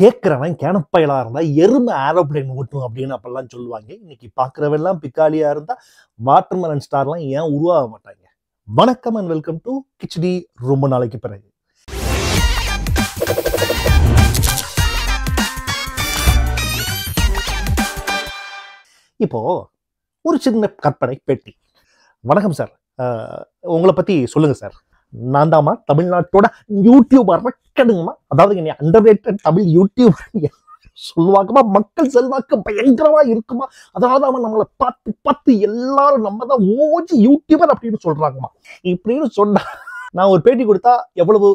கேட்கிறவன் கேனப்பயலா இருந்தா எருமை ஏரோப்ளேன் ஓட்டும் அப்படின்னு அப்பெல்லாம் சொல்லுவாங்க. இன்னைக்கு பார்க்கிறவெல்லாம் பிக்காலியா இருந்தா வாட்டர்மெலன் ஸ்டார்லாம் ஏன் உருவாக மாட்டாங்க? வணக்கம் அண்ட் வெல்கம் டு கிச்சடி. ரொம்ப நாளைக்கு பிறகு இப்போ ஒரு சின்ன கற்பனை பேட்டி. வணக்கம் சார், உங்களை பத்தி சொல்லுங்க சார். நான் தாமா தமிழ்நாட்டோட யூடியூபர் ரெக்கடுங்கம்மா. அதாவது என்னை அண்டர்ரேட்டட் தமிழ் யூடியூபர் சொல்லுவாங்கம்மா. மக்கள் செல்வாக்கு பயங்கரமா இருக்குமா. அதாவது நம்மளை பார்த்து பார்த்து எல்லாரும் நம்ம தான் ஓஜி யூடியூபர் அப்படின்னு சொல்றாங்கம்மா. இப்படின்னு சொன்னா நான் ஒரு பேட்டி கொடுத்தா எவ்வளவு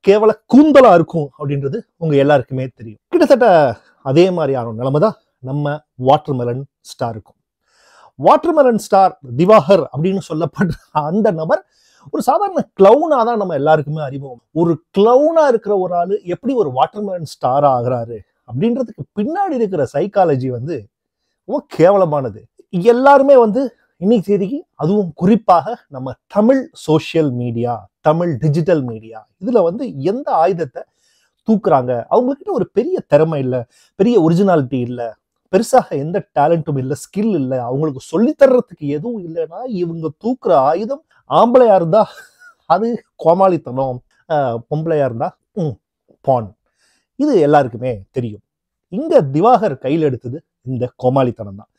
கேவல கூந்தலா இருக்கும் அப்படின்றது உங்க எல்லாருக்குமே தெரியும். கிட்டத்தட்ட அதே மாதிரியான நிலைமை தான் நம்ம வாட்டர்மெலன் ஸ்டாருக்கும். வாட்டர்மெலன் ஸ்டார் திவாகர் அப்படின்னு சொல்லப்படுற அந்த நபர் ஒரு சாதாரண கிளவுனா தான் நம்ம எல்லாருக்குமே அறிமுகம். ஒரு கிளவுனா இருக்கிற ஒரு ஆளு எப்படி ஒரு வாட்டர்மெலன் ஸ்டாரா ஆகுறாரு அப்படின்றதுக்கு பின்னாடி இருக்கிற சைக்காலஜி வந்து ரொம்ப கேவலமானது. எல்லாருமே வந்து இன்னைக்கு தேதிக்கு, அதுவும் குறிப்பாக நம்ம Tamil social media, Tamil digital media, இதுல வந்து எந்த ஆயுதத்தை தூக்குறாங்க? அவங்ககிட்ட ஒரு பெரிய திறமை இல்லை, பெரிய ஒரிஜினாலிட்டி இல்லை, பெருசாக எந்த டேலண்ட்டும் இல்லை, ஸ்கில் இல்லை, அவங்களுக்கு சொல்லித்தர்றதுக்கு எதுவும் இல்லைன்னா இவங்க தூக்குற ஆயுதம் ஆம்பளையா இருந்தா அது கோமாளித்தனம், பொம்பளையா இருந்தா பான். இது எல்லாருக்குமே தெரியும். இங்க திவாகர் கையில் எடுத்தது இந்த கோமாளித்தனம் தான்.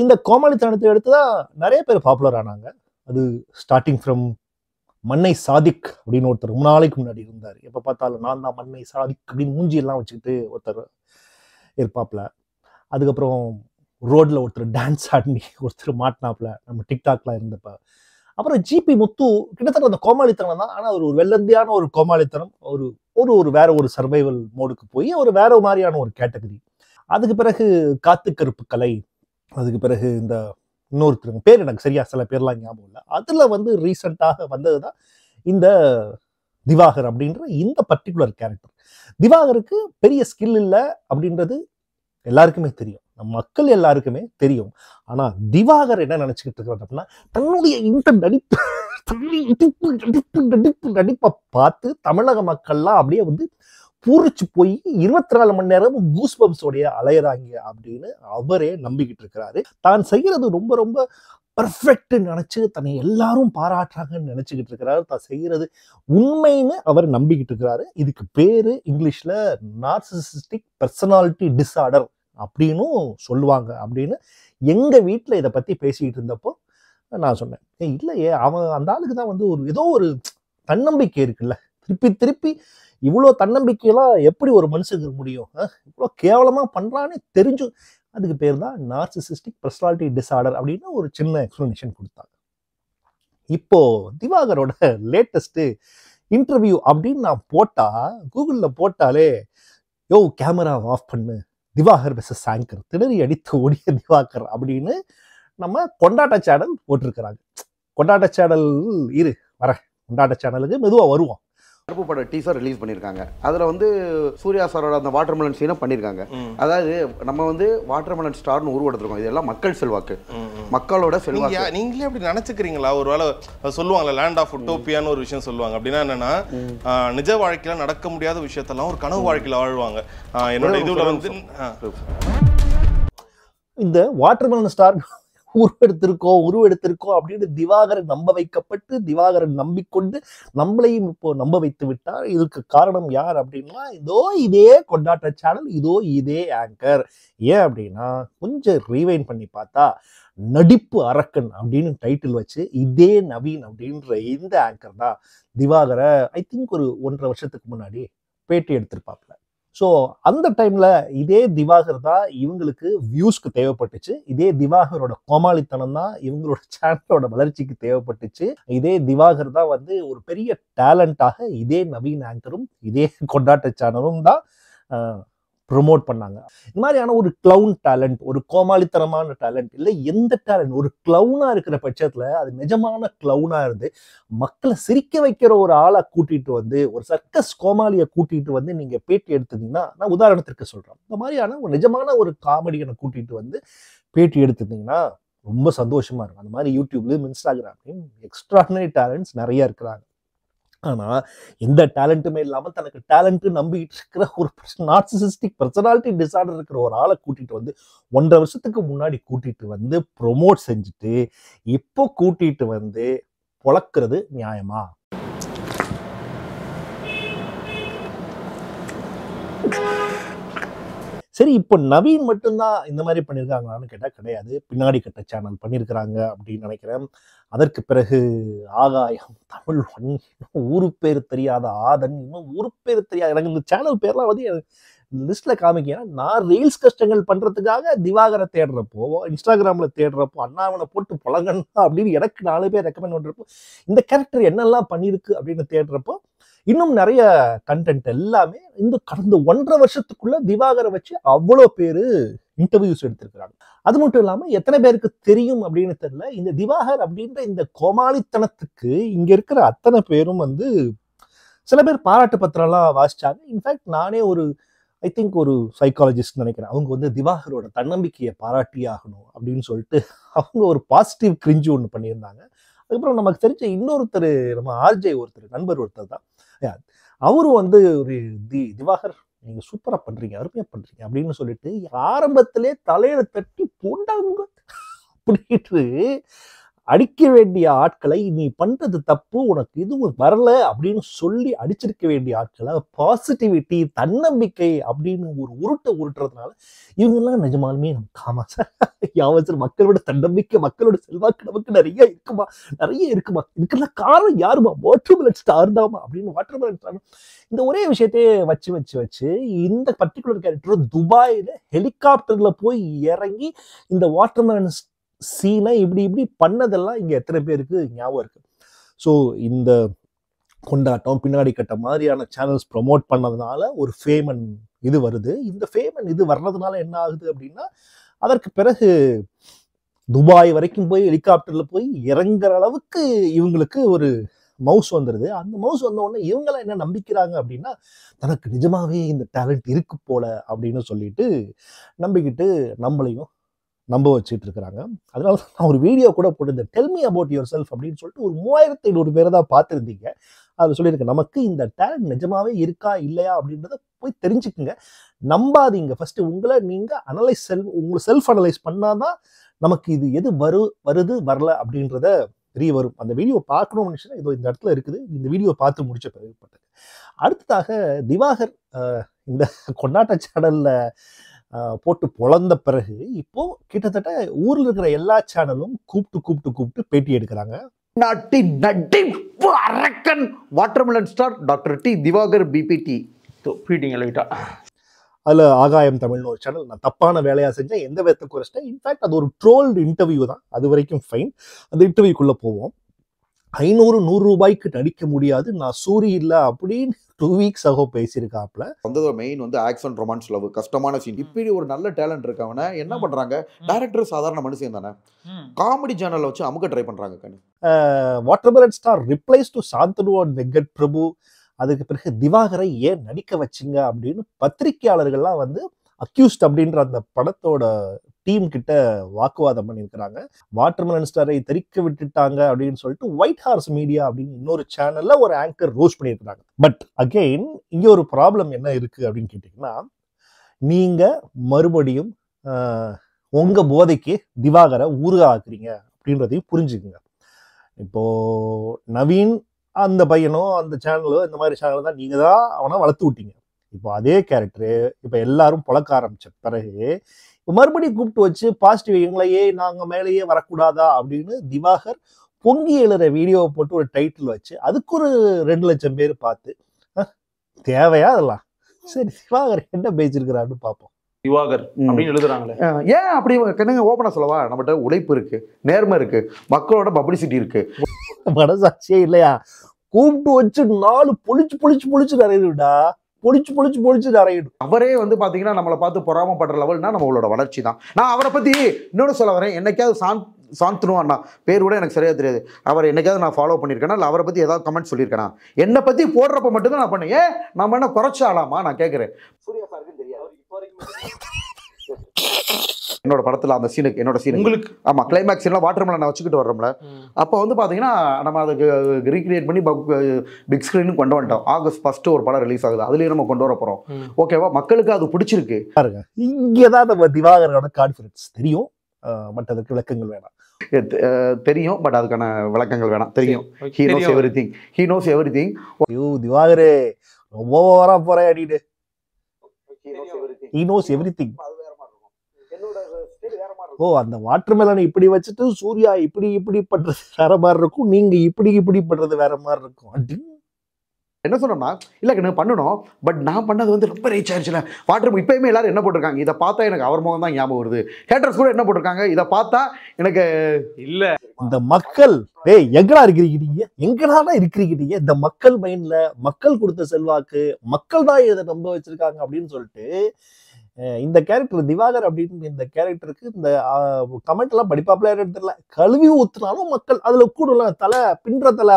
இந்த கோமாளித்தனத்தை எடுத்துதான் நிறைய பேர் பாப்புலர் ஆனாங்க. அது ஸ்டார்டிங் ஃப்ரம் மன்னை சாதிக் அப்படின்னு ஒருத்தர் ரொம்ப நாளைக்கு முன்னாடி இருந்தார். எப்போ பார்த்தாலும் நான் தான் மன்னை சாதிக் அப்படின்னு மூஞ்சி எல்லாம் வச்சுக்கிட்டு ஒருத்தர் இருப்பாப்ல. அதுக்கப்புறம் ரோட்ல ஒருத்தர் டான்ஸ் ஆடி ஒருத்தர் மாட்டினாப்ல, நம்ம டிக்டாக்லாம் இருந்தப்ப. அப்புறம் ஜிபி முத்து கிட்டத்தட்ட அந்த கோமாளித்தனம் தான். ஆனால் ஒரு வெள்ளந்தியான ஒரு கோமாளித்தனம், ஒரு வேற ஒரு சர்வைவல் மோடுக்கு போய் ஒரு வேற மாதிரியான ஒரு கேட்டகரி. அதுக்கு பிறகு காத்து கருப்பு கலை, அதுக்கு பிறகு இந்த இன்னொருத்தருங்க பேர் எனக்கு சரியா சில பேர்லாம் ஞாபகம் இல்லை. அதுல வந்து ரீசெண்டாக வந்ததுதான் இந்த திவாகர் அப்படின்ற இந்த பர்டிகுலர் கேரக்டர். திவாகருக்கு பெரிய ஸ்கில் இல்லை அப்படின்றது எல்லாருக்குமே தெரியும், நம்ம மக்கள் எல்லாருக்குமே தெரியும். ஆனா திவாகர் என்ன நினைச்சுக்கிட்டு இருக்கிறார் அப்படின்னா, தன்னுடைய இந்த நடிப்பை பார்த்து தமிழக மக்கள்லாம் அப்படியே வந்து பூரிச்சு போய் 24 மணி நேரமும் கூஸ்பம்ஸோடைய அலையறாங்க அப்படின்னு அவரே நம்பிக்கிட்டு இருக்கிறாரு. தான் செய்யறது ரொம்ப ரொம்ப பர்ஃபெக்ட் நினைச்சு தன்னை எல்லாரும் பாராட்டுறாங்கன்னு நினைச்சுக்கிட்டு இருக்கிறாரு. தான் செய்யறது உண்மைன்னு அவர் நம்பிக்கிட்டு இருக்கிறாரு. இதுக்கு பேரு இங்கிலீஷ்ல நார்சிசிஸ்டிக் பர்சனாலிட்டி டிஸார்டர் அப்படின்னும் சொல்லுவாங்க அப்படின்னு எங்க வீட்டில் இதை பத்தி பேசிக்கிட்டு இருந்தப்போ நான் சொன்னேன், இல்லையே அவன் அந்த ஆளுக்கு தான் வந்து ஏதோ ஒரு தன்னம்பிக்கை இருக்குல்ல, திருப்பி திருப்பி இவ்வளோ தன்னம்பிக்கையெல்லாம் எப்படி ஒரு மனுஷனுக்கு முடியும், இவ்வளோ கேவலமா பண்றான்னு தெரிஞ்சு. அதுக்கு பேர் தான் நார்சிசிஸ்டிக் பர்சனாலிட்டி டிஸார்டர் அப்படின்னு ஒரு சின்ன எக்ஸ்பிளனேஷன் கொடுத்தாங்க. இப்போ திவாகரோட லேட்டஸ்ட் இன்டர்வியூ அப்படின்னு நான் போட்டா, கூகுள்ல போட்டாலே யோ கேமரா ஆஃப் பண்ணு, திவாகர் வெர்சஸ் ஆங்கர், திணறி அடித்து ஓடிய திவாகர் அப்படின்னு நம்ம கொண்டாட்ட சேனல் போட்டிருக்கிறாங்க. கொண்டாட்ட சேனல் கொண்டாட்ட சேனலுக்கு மெதுவாக வருவோம். கருப்பு பட டீசர் ரிலீஸ் பண்ணியிருக்காங்க. அதில் வந்து சூர்யா சாரோட அந்த வாட்டர்மெலன் சீனை பண்ணியிருக்காங்க. அதாவது நம்ம வந்து வாட்டர்மெலன் ஸ்டார்னு உருவெடுத்துருக்கோம். இதெல்லாம் மக்கள் செல்வாக்கு, மக்களோட செல்வாக்கு. நீங்களே அப்படி நினைச்சுக்கிறீங்களா? ஒரு வேளை சொல்லுவாங்கல்ல, லேண்ட் ஆஃப் உட்டோப்பியான்னு ஒரு விஷயம் சொல்லுவாங்க. அப்படின்னா என்னன்னா, நிஜ வாழ்க்கையில நடக்க முடியாத விஷயத்தெல்லாம் ஒரு கனவு வாழ்க்கையில வாழ்வாங்க. என்னோட இதுல வந்து இந்த வாட்டர்மெலன் ஸ்டார் உருவெடுத்திருக்கோம் அப்படின்னு திவாகரை நம்ப வைக்கப்பட்டு, திவாகரை நம்பிக்கொண்டு நம்மளையும் இப்போ நம்ப வைத்து விட்டார். இதுக்கு காரணம் யார் அப்படின்னா, இதே கொண்டாட்ட சேனல், இதே ஆங்கர். ஏன் அப்படின்னா, கொஞ்சம் ரீவைண்ட் பண்ணி பார்த்தா நடிப்பு அரக்கன் அப்படின்னு டைட்டில் வச்சு இதே நவீன் அப்படின்ற இந்த ஆங்கர் தான் திவாகரை ஐ திங்க் ஒரு 1.5 வருஷத்துக்கு முன்னாடி பேட்டி எடுத்திருப்பாப்ல. ஸோ அந்த டைம்ல இதே திவாகர் தான் இவங்களுக்கு வியூஸ்க்கு தேவைப்பட்டுச்சு. இதே திவாகரோட கோமாளித்தனம் தான் இவங்களோட சேனலோட வளர்ச்சிக்கு தேவைப்பட்டுச்சு. இதே திவாகர் தான் வந்து ஒரு பெரிய டேலண்டாக இதே நவீன் ஆங்கரும் இதே கொண்டாட்ட சேனலும் தான் ப்ரொமோட் பண்ணாங்க. இந்த மாதிரியான ஒரு கிளவுன் டேலண்ட், ஒரு கோமாளித்தனமான டேலண்ட் இல்லை, எந்த டேலண்ட், ஒரு கிளவுனா இருக்கிற பட்சத்துல அது நிஜமான கிளவுனா இருந்து மக்களை சிரிக்க வைக்கிற ஒரு ஆளை கூட்டிட்டு வந்து, ஒரு சர்க்கஸ் கோமாளியை கூட்டிட்டு வந்து நீங்க பேட்டி எடுத்துட்டீங்கன்னா, நான் உதாரணத்திற்கு சொல்றேன், இந்த மாதிரியான ஒரு நிஜமான ஒரு காமெடியனை கூட்டிட்டு வந்து பேட்டி எடுத்துட்டீங்கன்னா ரொம்ப சந்தோஷமா இருக்கும். அந்த மாதிரி யூடியூப்லயும் இன்ஸ்டாகிராம்லயும் எக்ஸ்ட்ராடினரி டேலண்ட்ஸ் நிறைய இருக்கிறாங்க. ஆனால் எந்த டேலண்ட்டுமே இல்லாமல் தனக்கு டேலண்ட்டு நம்பிக்கிட்டு இருக்கிற ஒரு நார்சிசிஸ்டிக் பர்சனாலிட்டி டிசார்டர் இருக்கிற ஒரு ஆளை கூட்டிகிட்டு வந்து 1.5 வருஷத்துக்கு முன்னாடி கூட்டிகிட்டு வந்து ப்ரொமோட் செஞ்சுட்டு இப்போ கூட்டிகிட்டு வந்து பொழக்கிறது நியாயமா? சரி, இப்போ நவீன் மட்டும்தான் இந்த மாதிரி பண்ணியிருக்காங்களான்னு கேட்டால் கிடையாது. பின்னாடி கட்ட சேனல் பண்ணியிருக்கிறாங்க அப்படின்னு நினைக்கிறேன். அதற்கு பிறகு ஆகாயம், தமிழ் ஒன், ஊரு பேர் தெரியாத ஆதன், இன்னும் ஊரு பேர் தெரியாது. எனக்கு இந்த சேனல் பேர்லாம் வந்து லிஸ்ட்டில் காமிக்க. நான் ரீல்ஸ் கஷ்டங்கள் பண்ணுறதுக்காக திவாகரை தேடுறப்போ, இன்ஸ்டாகிராமில் தேடுறப்போ, அண்ணாவனை போட்டு புலங்கண்ணா அப்படின்னு எனக்கு 4 பேர் ரெக்கமெண்ட் பண்ணுறப்போ, இந்த கேரக்டர் என்னெல்லாம் பண்ணியிருக்கு அப்படின்னு தேடுறப்போ இன்னும் நிறைய கண்டென்ட் எல்லாமே இந்த கடந்த 1.5 வருஷத்துக்குள்ள திவாகரை வச்சு அவ்வளோ பேர் இன்டர்வியூஸ் எடுத்திருக்கிறாங்க. அது மட்டும் இல்லாமல் எத்தனை பேருக்கு தெரியும் அப்படின்னு தெரியல, இந்த திவாகர் அப்படின்ற இந்த கோமாளித்தனத்துக்கு இங்கே இருக்கிற அத்தனை பேரும் வந்து சில பேர் பாராட்டு பத்திரம்லாம் வாசிச்சாங்க. இன்ஃபேக்ட் நானே ஐ திங்க் ஒரு சைக்காலஜிஸ்ட் நினைக்கிறேன். அவங்க வந்து திவாகரோட தன்னம்பிக்கையை பாராட்டி ஆகணும் அப்படின்னு சொல்லிட்டு அவங்க ஒரு பாசிட்டிவ் கிரிஞ்சு ஒன்று பண்ணியிருந்தாங்க. அதுக்கப்புறம் நமக்கு தெரிஞ்ச இன்னொருத்தர், நம்ம ஆர்ஜே ஒருத்தர், நண்பர் ஒருத்தர் தான், அவரும் வந்து ஒரு திவாகர் நீங்க சூப்பரா பண்றீங்க, அருமையா பண்றீங்க அப்படின்னு சொல்லிட்டு ஆரம்பத்திலே தலையில தட்டி போண்டாங்க அப்படின்ட்டு அடிக்க வேண்டிய ஆட்களை நீ பண்றது தப்பு, உனக்கு இதுவும் வரல அப்படின்னு சொல்லி அடிச்சிருக்க வேண்டிய ஆட்களை பாசிட்டிவிட்டி, தன்னம்பிக்கை அப்படின்னு ஒரு உருட்டுறதுனால இவங்கெல்லாம் நிஜமாலுமே நமக்கு ஆமா சார், யாவசர் மக்களோட தன்னம்பிக்கை, மக்களோட செல்வாக்கு நமக்கு நிறைய இருக்குமா, இதுக்கெல்லாம் காரணம் யாருமா, வாட்டர்மெலன் ஸ்டார் தாமா அப்படின்னு வாட்டர்மெலன் ஸ்டார் இந்த ஒரே விஷயத்தையே வச்சு இந்த பர்டிகுலர் கேரக்டர் துபாயில ஹெலிகாப்டர்ல போய் இறங்கி இந்த வாட்டர்மெலன் சீனை இப்படி பண்ணதெல்லாம் இங்க எத்தனை பேருக்கு ஞாபகம் இருக்கு? ஸோ இந்த கொண்டாட்டம், பின்னாடி கட்ட மாதிரியான சேனல்ஸ் ப்ரொமோட் பண்ணதுனால ஒரு ஃபேம் அண்ட் இது வருது. இந்த ஃபேம் அண்ட் இது வர்றதுனால என்ன ஆகுது அப்படின்னா, அதற்கு பிறகு துபாய் வரைக்கும் போய் ஹெலிகாப்டர்ல போய் இறங்குற அளவுக்கு இவங்களுக்கு ஒரு மவுஸ் வந்துடுது. அந்த மவுஸ் வந்த உடனே இவங்களாம் என்ன நம்பிக்கிறாங்க அப்படின்னா, தனக்கு நிஜமாவே இந்த டேலண்ட் இருக்கு போல அப்படின்னு சொல்லிட்டு நம்பிக்கிட்டு நம்மளையும் நம்ப வச்சுட்டு இருக்கிறாங்க. அதனால நான் ஒரு வீடியோ கூட போட்டிருந்தேன், tell me about your self அப்படின்னு சொல்லிட்டு. ஒரு 3500 பேரை தான் பார்த்துருந்தீங்க. அதில் சொல்லியிருக்கேன், நமக்கு இந்த டேலண்ட் நிஜமாவே இருக்கா இல்லையா அப்படின்றத போய் தெரிஞ்சுக்குங்க, நம்பாதீங்க. ஃபர்ஸ்ட் உங்களை நீங்க உங்களை செல்ஃப் அனலைஸ் பண்ணாதான் நமக்கு இது எது வருது வரல அப்படின்றத தெரிய வரும். அந்த வீடியோ பார்க்கணும்னு நினைச்சா இதோ இந்த இடத்துல இருக்குது, இந்த வீடியோ பார்த்து முடிச்ச பிறகு. அடுத்ததாக திவாகர் இந்த கொண்டாட்ட சேனல்ல போட்டு பொழந்த பிறகு இப்போ கிட்டத்தட்ட ஊர்ல இருக்கிற எல்லா சேனலும் கூப்பிட்டு பேட்டி எடுக்கிறாங்க. அரக்கன் watermelon star doctor T Diwakar பிபிடி பீட்டிங் லைட்டா. அதுல ஆகாயம் தமிழ்னு ஒரு சேனல் நான் தப்பான வேலையா செஞ்சேன், எந்த விதத்தை குறைச்சிட்டேன். இன்ஃபேக்ட் அது ஒரு ட்ரோல்டு இன்டர்வியூ தான், அது வரைக்கும் ஃபைன். அந்த இன்டர்வியூக்குள்ள போவோம். 500-100 ரூபாய்க்கு நடிக்க முடியாது, நான் சூரி இல்லை அப்படின்னு 2 வீக்ஸ் ஆகோ பேசியிருக்காப்ல. வந்து மெயின் வந்து ஆக்ஷன், ரொமான்ஸ், லவ், கஷ்டமான சீன். இப்படி ஒரு நல்ல டேலண்ட் இருக்கவன என்ன பண்றாங்க, டைரக்டர் சாதாரண மனுஷன் தானே, காமெடி சேனல்ல வச்சு அமுக்க ட்ரை பண்றாங்க. Watermelon star replies to Shanthanu and Venkat Prabhu. அதுக்கு பிறகு திவாகரை ஏன் நடிக்க வச்சிங்க அப்படின்னு பத்திரிகையாளர்கள்லாம் வந்து அக்யூஸ்ட் அப்படின்ற அந்த படத்தோட டீம் கிட்ட வாக்குவாதம் பண்ணியிருக்கிறாங்க. வாட்டர்மெலன் ஸ்டாரை தெரிக்க விட்டுட்டாங்க அப்படின்னு சொல்லிட்டு ஒயிட் ஹார்ஸ் மீடியா அப்படின்னு இன்னொரு சேனல்ல ஒரு ஆங்கர் ரோஸ்ட் பண்ணியிருக்கிறாங்க. பட் அகெயின் இங்க ஒரு ப்ராப்ளம் என்ன இருக்கு அப்படின்னு கேட்டீங்கன்னா, நீங்க மறுபடியும் உங்க போதைக்கு திவாகரை ஊறுகாக்குறீங்க அப்படின்றதையும் புரிஞ்சுக்குங்க. இப்போ நவீன் அந்த பையனோ அந்த சேனலோ இந்த மாதிரி சேனல் தான் நீங்க தான் அவனை வளர்த்து விட்டீங்க. இப்போ அதே கேரக்டரு இப்போ எல்லாரும் பழக்க ஆரம்பிச்ச பிறகு இப்போ மறுபடியும் கூப்பிட்டு வச்சு பாசிட்டிவ் எங்களையே நாங்கள் மேலேயே வரக்கூடாதா அப்படின்னு திவாகர் பொங்கி எழுற வீடியோவை போட்டு ஒரு டைட்டில் வச்சு அதுக்கு ஒரு 2 லட்சம் பேர் பார்த்து தேவையா அதெல்லாம்? சரி, திவாகர் என்ன பேசிருக்கிறான்னு பார்ப்போம். திவாகர் அப்படின்னு எழுதுறாங்களே, ஏன் அப்படி கண்ணுங்க ஓப்பனா சொல்லவா, நம்மகிட்ட உழைப்பு இருக்கு, நேர்மை இருக்கு, மக்களோட பப்ளிசிட்டி இருக்கு, மனசாட்சியே இல்லையா? கூப்பிட்டு வச்சு 4 பொழிச்சு நிறையிடுடா, பொழிச்சு நிறையிடும். அவரே வந்து பாத்தீங்கன்னா நம்மளை பார்த்து பொறாமப்படுற லெவல்னா நம்மளோட வளர்ச்சி தான். நான் அவரை பத்தி இன்னொன்னு சொல்ல வரேன், என்னைக்காவது சாந்தனு அண்ணா பேர் கூட எனக்கு சரியா தெரியாது, அவர் என்னைக்காவது நான் ஃபாலோ பண்ணியிருக்கேனா இல்லை அவரை பத்தி ஏதாவது கமெண்ட் சொல்லியிருக்கேனா? என்னை பத்தி போடுறப்ப மட்டும்தான் நான் பண்ணேன். ஏன் நம்ம என்ன குறைச்சாலாமா நான் கேட்கிறேன். சூர்யா சாருக்கு தெரியாது. என்னோட படத்தில் அந்த சீனுக்கு என்னோட சீன் உங்களுக்கு ஆமாம் கிளைமேக்ஸ் சீன்லாம் வாட்டர் மெலனை வச்சுக்கிட்டு வர்றோம்ல. அப்போ வந்து பார்த்தீங்கன்னா நம்ம அதுக்கு ரீக்ரியேட் பண்ணி பிக் ஸ்க்ரீனுக்கு கொண்டு வந்துட்டோம். August 1 ஒரு படம் ரிலீஸ் ஆகுது, அதுலேயும் நம்ம கொண்டு வர போகிறோம். ஓகேவா, மக்களுக்கு அது பிடிச்சிருக்கு. பாருங்க, இங்கேதான் நம்ம திவாகரோட கான்ஃபிடன்ஸ் தெரியும். பட் அதுக்கு விளக்கங்கள் வேணாம். தெரியும், பட் அதுக்கான விளக்கங்கள் வேணாம். தெரியும். He knows everything. He knows everything. ஐயோ திவாகரே ரொம்ப ஓவரா போறேன் அடிடு. He knows everything. ஓ, அந்த வாட்டர் மெலனை இப்படி வச்சுட்டு சூர்யா இப்படி பண்றது வேற மாதிரி இருக்கும், நீங்க இப்படி பண்றது வேற மாதிரி இருக்கும். அடி என்ன சொன்னோம்னா, இல்லை பண்ணணும், பட் நான் பண்ணது வந்து ரொம்ப ரீச் ஆயிடுச்சுல. வாட்டர் இப்பயுமே எல்லாரும் என்ன போட்டிருக்காங்க, இதை பார்த்தா எனக்கு அவர் முகம் தான் ஞாபகம் வருது. ஹேட்டர்ஸ் கூட என்ன போட்டிருக்காங்க, இதை பார்த்தா எனக்கு இல்ல இந்த மக்கள் எங்கடா இருக்கிறீங்க இந்த மக்கள் மைண்ட்ல மக்கள் கொடுத்த செல்வாக்கு, மக்கள் தான் இதை நம்ப வச்சிருக்காங்க அப்படின்னு சொல்லிட்டு இந்த கேரக்டர் திவாகர் அப்படின்னு இந்த கேரக்டருக்கு இந்த கமெண்ட் எல்லாம் படிப்பாப்ல தெரியல, கழுவி ஊத்துனாலும் மக்கள் அதுல கூடலாம் தலை பின்ற தலை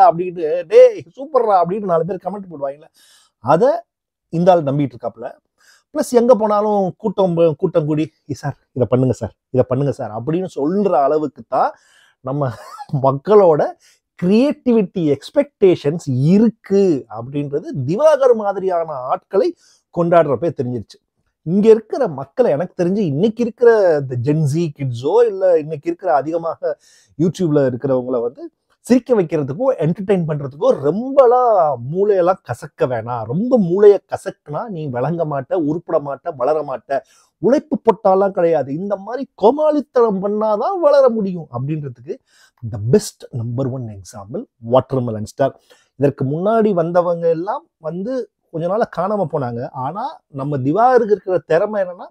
அப்படின்னு டே சூப்பர்ரா அப்படின்னு 4 பேர் கமெண்ட் போடுவாங்கல்ல, அதை இந்த ஆள் நம்பிட்டு இருக்காப்புல. பிளஸ் எங்க போனாலும் கூட்டம் கூடி சார் இதை பண்ணுங்க சார் அப்படின்னு சொல்ற அளவுக்கு தான் நம்ம மக்களோட கிரியேட்டிவிட்டி எக்ஸ்பெக்டேஷன்ஸ் இருக்கு அப்படின்றது திவாகர் மாதிரியான ஆட்களை கொண்டாடுறப்ப தெரிஞ்சிருச்சு. இங்க இருக்கிற மக்களை எனக்கு தெரிஞ்சு இன்னைக்கு இருக்கிற இந்த ஜென்சி கிட்ஸோ இல்லை இன்னைக்கு இருக்கிற அதிகமாக யூடியூப்ல இருக்கிறவங்கள வந்து சிரிக்க வைக்கிறதுக்கோ என்டர்டெயின் பண்றதுக்கோ ரொம்பலாம் மூளையெல்லாம் கசக்க வேணாம். ரொம்ப மூளையை கசக்குனா நீ விளங்க மாட்ட, உருப்பட மாட்ட, வளர மாட்ட. உழைப்பு போட்டாலாம் கிடையாது, இந்த மாதிரி கோமாளித்தனம் பண்ணாதான் வளர முடியும் அப்படின்றதுக்கு the best number 1 example water melon star. இதற்கு முன்னாடி வந்தவங்க எல்லாம் வந்து கொஞ்ச நாள காணாம போனாங்க. ஆனா நம்ம திவாகருக்கு இருக்கிற திறமை என்னன்னா,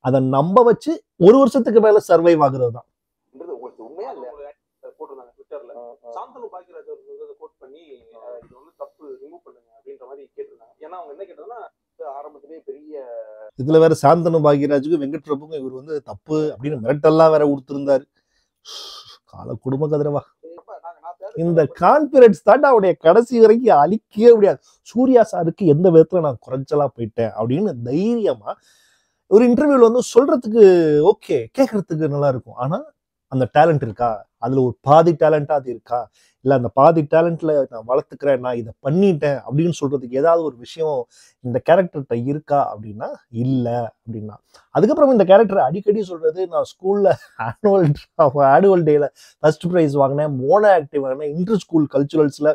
அதை நம்ப வச்சு 1 வருஷத்துக்கு மேல சர்வைவ் ஆகுறது தான். சாந்தனு பாக்கியராஜ் அவர்கள் கோட் பண்ணி இது வந்து தப்பு ரிமூவ் பண்ணுங்க அப்படின்ற மாதிரி கேட்டிருந்தாங்க. ஏன்னா அவங்க என்ன கேட்டதுன்னா, ஆரம்பத்திலேயே பெரிய இதுல வேற சாந்தனு பாக்கியராஜுக்கு வெங்கட் பிரபுக்கும் இவர் வந்து தப்பு அப்படின்னு மிரட்டெல்லாம் வேற கொடுத்திருந்தாரு. கால குடும்ப கதிரவா, இந்த கான்பிடன்ஸ் தான் அவருடைய கடைசி வரைக்கும் அழிக்கவே முடியாது. சூர்யா சாருக்கு எந்த விதத்துல நான் குறைச்சலா போயிட்டேன் அப்படின்னு தைரியமா ஒரு இன்டர்வியூல வந்து சொல்றதுக்கு ஓகே, கேட்கறதுக்கு நல்லா இருக்கும். ஆனா அந்த டேலண்ட் இருக்கா, அதுல ஒரு பாதி டேலண்டா அது இருக்கா, இல்ல அந்த பாதி டேலண்ட்ல நான் வளர்த்துக்கிறேன், நான் இதை பண்ணிட்டேன் அப்படின்னு சொல்றதுக்கு ஏதாவது ஒரு விஷயம் இந்த கேரக்டர்கிட்ட இருக்கா அப்படின்னா இல்ல அப்படின்னா. அதுக்கப்புறம் இந்த கேரக்டர் அடிக்கடி சொல்றது, நான் ஸ்கூல்ல ஆனுவல் டேல ஃபர்ஸ்ட் ப்ரைஸ் வாங்கினேன், மோனோ ஆக்டிவ் வாங்கினேன், இன்டர் ஸ்கூல் கல்ச்சுரல்ஸ்ல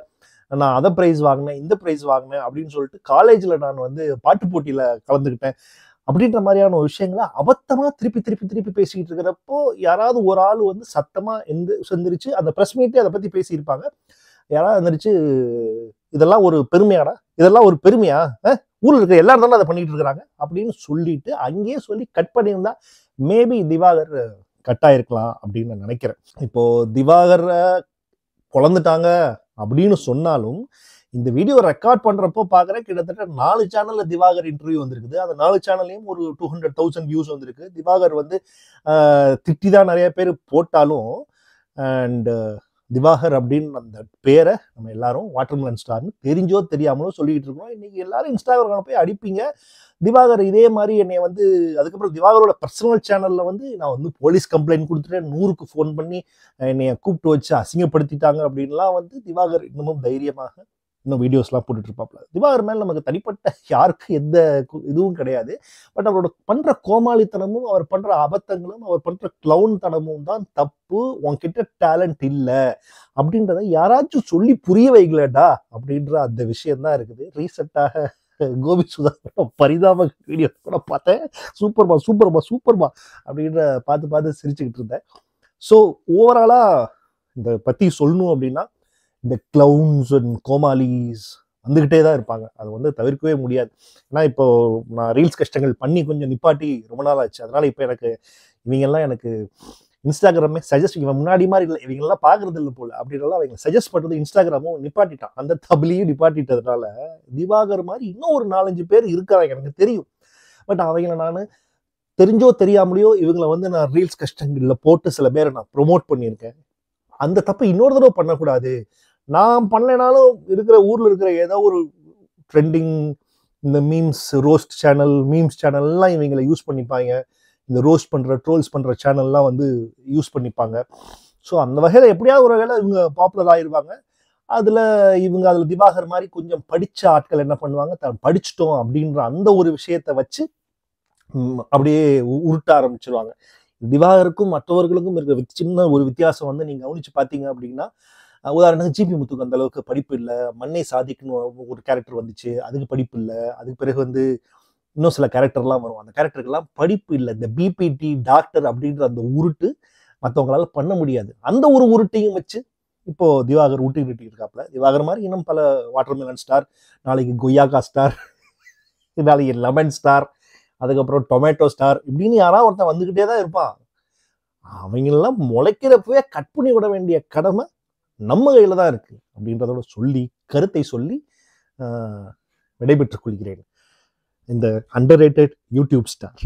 நான் அதை ப்ரைஸ் வாங்கினேன், இந்த ப்ரைஸ் வாங்கினேன் அப்படின்னு சொல்லிட்டு காலேஜ்ல நான் வந்து பாட்டு போட்டியில கலந்துக்கிட்டேன் அப்படின்ற மாதிரியான ஒரு விஷயங்களை அபத்தமா திருப்பி பேசிக்கிட்டு இருக்கிறப்போ யாராவது ஒரு ஆள் வந்து சத்தமா செந்திரிச்சு அந்த பிரஸ் மீட்டே அதை பத்தி பேசியிருப்பாங்க. யாராவது எந்திரிச்சு இதெல்லாம் ஒரு பெருமையாடா, இதெல்லாம் ஒரு பெருமையா, ஊர்ல இருக்க எல்லாரும் தானே அதை பண்ணிட்டு இருக்கிறாங்க அப்படின்னு சொல்லிட்டு அங்கேயே சொல்லி கட் பண்ணியிருந்தா மேபி திவாகர் கட் ஆயிருக்கலாம் அப்படின்னு நான் நினைக்கிறேன். இப்போ திவாகர் குழந்துட்டாங்க அப்படின்னு சொன்னாலும் இந்த வீடியோ ரெக்கார்ட் பண்றப்போ பாக்குறேன் கிட்டத்தட்ட 4 சேனல்ல திவாகர் இன்டர்வியூ வந்திருக்குது. அந்த 4 சேனல்லையும் ஒரு 200,000 வியூஸ் வந்திருக்கு. திவாகர் வந்து திட்டிதான் நிறைய பேர் போட்டாலும் அண்ட் திவாகர் அப்படின்னு அந்த பேரை நம்ம எல்லாரும் வாட்டர் மெலன் ஸ்டார்னு தெரிஞ்சோ தெரியாமலோ சொல்லிட்டு இருக்கோம். இன்னைக்கு எல்லாரும் இன்ஸ்டாகிராம் போய் அடிப்பீங்க, திவாகர் இதே மாதிரி என்னை வந்து அதுக்கப்புறம் திவாகரோட பர்சனல் சேனல்ல வந்து நான் வந்து போலீஸ் கம்ப்ளைண்ட் கொடுத்துட்டேன், 100க்கு ஃபோன் பண்ணி என்னைய கூப்பிட்டு வச்சு அசிங்கப்படுத்திட்டாங்க அப்படின்லாம் வந்து திவாகர் இன்னமும் தைரியமாக இன்னும் வீடியோஸ்லாம் போட்டுட்டு இருப்பாப்ல. திவாகர் மேல நமக்கு தனிப்பட்ட யாருக்கு எந்த இதுவும் கிடையாது. பட் அவரோட பண்ற கோமாளித்தனமும் அவர் பண்ற அபத்தங்களும் அவர் பண்ற கிளவுன் தனமும் தான் தப்பு. உன்கிட்ட டேலண்ட் இல்லை அப்படின்றத யாராச்சும் சொல்லி புரிய வைக்கலடா அப்படின்ற அந்த விஷயம் தான் இருக்குது. ரீசெண்டாக கோபி சுதா பரிதாப வீடியோ கூட பார்த்தேன். சூப்பர்மா அப்படின்ற பார்த்து சிரிச்சுக்கிட்டு இருந்தேன். ஸோ ஓவராலா இந்த பத்தி சொல்லணும் அப்படின்னா இந்த கிளவுன்ஸ் அண்ட் கோமாலிஸ் வந்துகிட்டே தான் இருப்பாங்க, அது வந்து தவிர்க்கவே முடியாது. ஏன்னா இப்போ நான் ரீல்ஸ் கஷ்டங்கள் பண்ணி கொஞ்சம் நிப்பாட்டி ரொம்ப நாள் ஆச்சு. அதனால இப்போ எனக்கு இவங்கெல்லாம் எனக்கு இன்ஸ்டாகிராமே சஜஸ்ட், இவன் முன்னாடி மாதிரி இல்லை, இவங்கெல்லாம் பார்க்கறது இல்லை போல அப்படின்றலாம் அவங்க சஜஸ்ட் பண்ணுறது இன்ஸ்டாகிராமும் நிப்பாட்டிட்டான். அந்த தபிலையும் நிப்பாட்டிட்டதுனால திவாகர் மாதிரி இன்னும் ஒரு 4-5 பேர் இருக்கிறாங்க எனக்கு தெரியும். பட் அவங்கள நான் தெரிஞ்சோ தெரியாமலையோ இவங்களை வந்து நான் ரீல்ஸ் கஷ்டங்களில் போட்டு சில பேரை நான் ப்ரொமோட் பண்ணியிருக்கேன். அந்த தப்பு இன்னொரு தடவை பண்ணக்கூடாது. நான் பண்ணலைனாலும் இருக்கிற ஊர்ல இருக்கிற ஏதோ ஒரு ட்ரெண்டிங் இந்த மீம்ஸ் ரோஸ்ட் சேனல் மீம்ஸ் சேனல்லாம் இவங்களை யூஸ் பண்ணிப்பாங்க. இந்த ரோஸ்ட் பண்ணுற ட்ரோல்ஸ் பண்ணுற சேனல்லாம் வந்து யூஸ் பண்ணிப்பாங்க. ஸோ அந்த வகையில் எப்படியாவது ஒரு வகையில் இவங்க பாப்புலர் ஆகிருவாங்க. அதில் திவாகர் மாதிரி கொஞ்சம் படித்த ஆட்கள் என்ன பண்ணுவாங்க, தான் படிச்சிட்டோம் அப்படின்ற அந்த ஒரு விஷயத்தை வச்சு அப்படியே உருட்ட ஆரம்பிச்சிருவாங்க. திவாகருக்கும் மற்றவர்களுக்கும் இருக்கிற சின்ன ஒரு வித்தியாசம் வந்து நீங்கள் கவனிச்சு பார்த்தீங்க அப்படின்னா, உதாரணத்துக்கு ஜிபி முத்துக்கு அந்த அளவுக்கு படிப்பு இல்லை. மண்ணை சாதிக்குன்னு ஒரு கேரக்டர் வந்துச்சு, அதுக்கு படிப்பு இல்லை. அதுக்கு பிறகு வந்து இன்னும் சில கேரக்டர்லாம் வரும், அந்த கேரக்டருக்கெல்லாம் படிப்பு இல்லை. இந்த பிபிடி டாக்டர் அப்படின்ற அந்த உருட்டு மற்றவங்களால பண்ண முடியாது. அந்த ஒரு உருட்டையும் வச்சு இப்போ திவாகர் ஊட்டிக்கிட்டு இருக்காப்புல. திவாகர் மாதிரி இன்னும் பல வாட்டர்மெலன் ஸ்டார், நாளைக்கு கொய்யாக்கா ஸ்டார், நாளைக்கு லெமன் ஸ்டார், அதுக்கப்புறம் டொமேட்டோ ஸ்டார், இப்படின்னு யாராவது ஒருத்தன் வந்துக்கிட்டே தான் இருப்பான். அவங்களெல்லாம் முளைக்கிறப்பவே கட் பண்ணி விட வேண்டிய கடமை நம்ம கையில் தான் இருக்கு அப்படின்றதோட சொல்லி கருத்தை சொல்லி விடைபெற்றுக் கொள்கிறேன். இந்த அண்டர் ரேட்டட் யூடியூப் ஸ்டார்.